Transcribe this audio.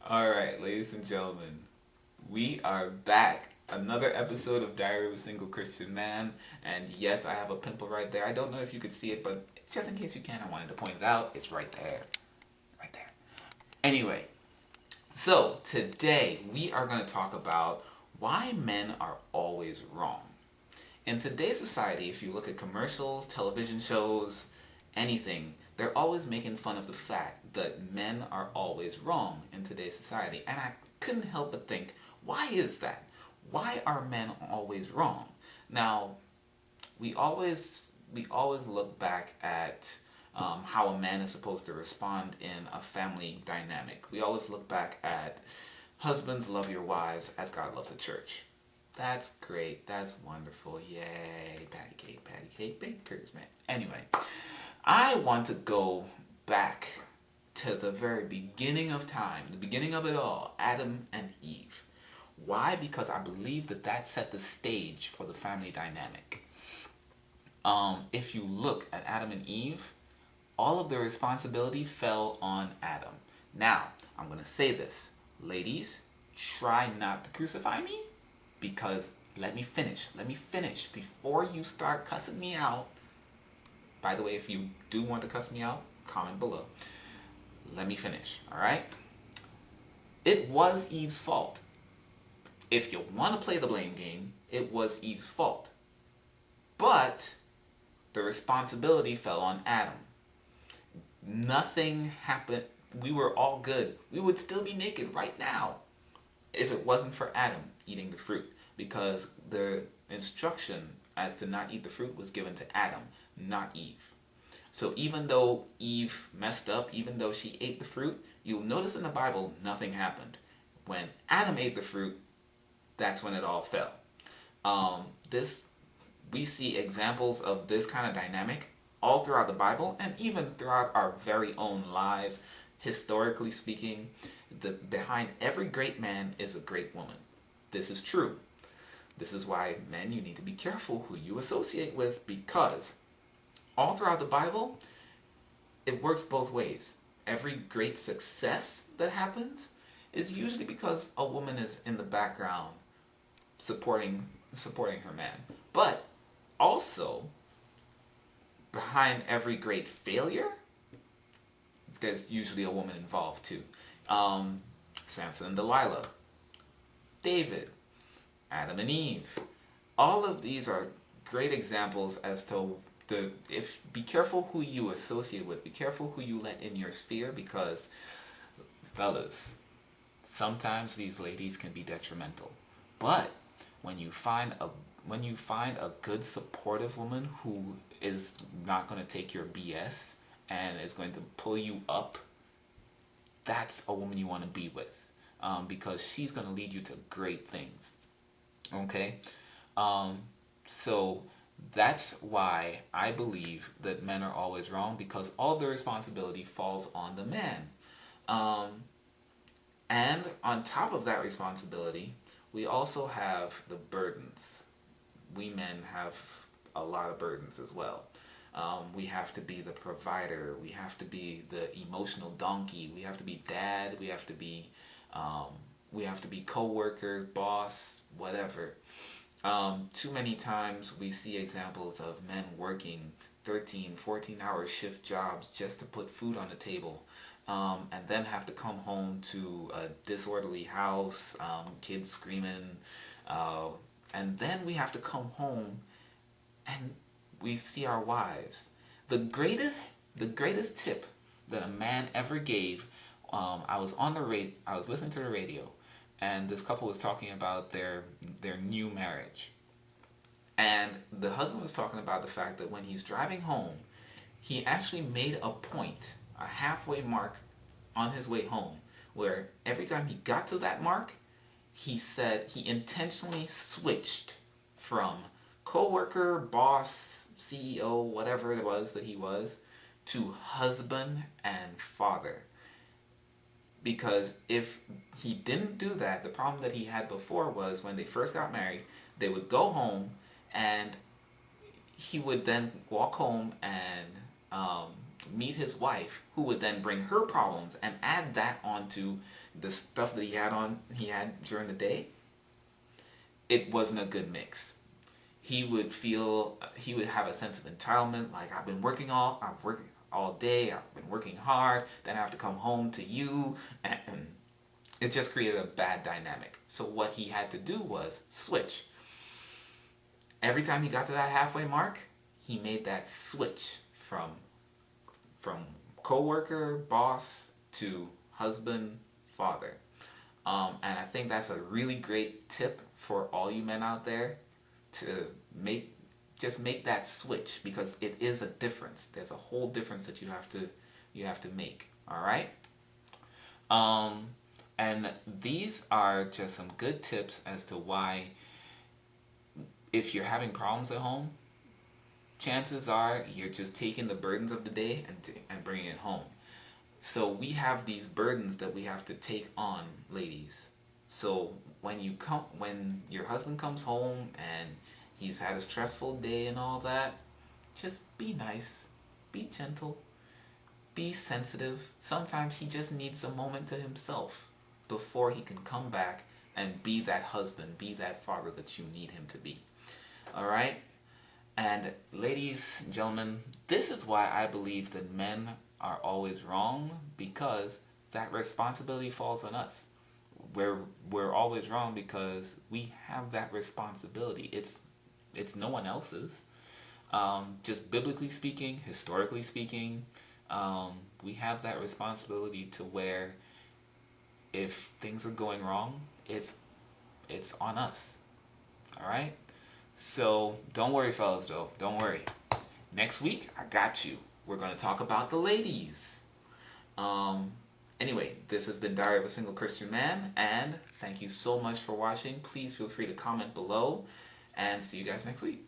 Alright, ladies and gentlemen, we are back. Another episode of Diary of a Single Christian Man. And yes, I have a pimple right there. I don't know if you could see it, but just in case you can, I wanted to point it out. It's right there. Right there. Anyway, so today we are going to talk about why men are always wrong. In today's society, if you look at commercials, television shows, anything, they're always making fun of the fact that men are always wrong in today's society. And I couldn't help but think, why is that? Why are men always wrong? Now, we always look back at how a man is supposed to respond in a family dynamic. We always look back at husbands, love your wives as God loves the church. That's great. That's wonderful. Yay. Patty cake, bakers, man. Anyway, I want to go back to the very beginning of time, the beginning of it all, Adam and Eve. Why? Because I believe that set the stage for the family dynamic. If you look at Adam and Eve, all of the responsibility fell on Adam. Now, I'm going to say this. Ladies, try not to crucify me, because let me finish before you start cussing me out. By the way, if you do want to cuss me out, comment below. Let me finish, alright? It was Eve's fault. If you want to play the blame game, it was Eve's fault. But the responsibility fell on Adam. Nothing happened. We were all good. We would still be naked right now if it wasn't for Adam eating the fruit, because the instruction as to not eat the fruit was given to Adam, not Eve. So even though Eve messed up, even though she ate the fruit, you'll notice in the Bible nothing happened. When Adam ate the fruit, that's when it all fell. We see examples of this kind of dynamic all throughout the Bible, and even throughout our very own lives. Historically speaking, behind every great man is a great woman. This is true. This is why, men, you need to be careful who you associate with, because all throughout the Bible, it works both ways. Every great success that happens is usually because a woman is in the background supporting her man. But also, behind every great failure, there's usually a woman involved too. Samson and Delilah, David, Adam and Eve. All of these are great examples as to be careful who you associate with. Be careful who you let in your sphere, because, fellas, sometimes these ladies can be detrimental. But when you find a good supportive woman who is not going to take your BS and is going to pull you up, that's a woman you want to be with, because she's going to lead you to great things. Okay? So that's why I believe that men are always wrong, because all the responsibility falls on the man. And on top of that responsibility, we also have the burdens. We men have a lot of burdens as well. We have to be the provider. We have to be the emotional donkey. We have to be dad. We have to be co-workers, boss, whatever. Too many times we see examples of men working 13, 14-hour shift jobs just to put food on the table, and then have to come home to a disorderly house, kids screaming, and then we have to come home and we see our wives. The greatest tip that a man ever gave, I was listening to the radio, and this couple was talking about their new marriage. And the husband was talking about the fact that when he's driving home, he actually made a point, a halfway mark on his way home, where every time he got to that mark, he said he intentionally switched from co-worker, boss, CEO, whatever it was that he was, to husband and father. Because if he didn't do that, the problem that he had before was when they first got married, they would go home and he would then walk home and meet his wife, who would then bring her problems and add that onto the stuff that he had during the day, it wasn't a good mix. He would have a sense of entitlement, like I've working all day, I've been working hard, then I have to come home to you, and it just created a bad dynamic. So what he had to do was switch. Every time he got to that halfway mark, he made that switch from coworker, boss to husband, father. And I think that's a really great tip for all you men out there to make that switch, because it is a difference. There's a whole difference that you have to make. All right. And these are just some good tips as to why, if you're having problems at home, chances are you're just taking the burdens of the day and bringing it home. So we have these burdens that we have to take on, ladies. So when your husband comes home and he's had a stressful day and all that, just be nice, be gentle, be sensitive. Sometimes he just needs a moment to himself before he can come back and be that husband, be that father that you need him to be. All right? And ladies and gentlemen, this is why I believe that men are always wrong, because that responsibility falls on us. We're always wrong because we have that responsibility. It's no one else's. Just biblically speaking, historically speaking, we have that responsibility to where if things are going wrong, it's on us. All right? So don't worry, fellas, though. Don't worry. Next week, I got you. We're going to talk about the ladies. Anyway, this has been Diary of a Single Christian Man, and thank you so much for watching. Please feel free to comment below, and see you guys next week.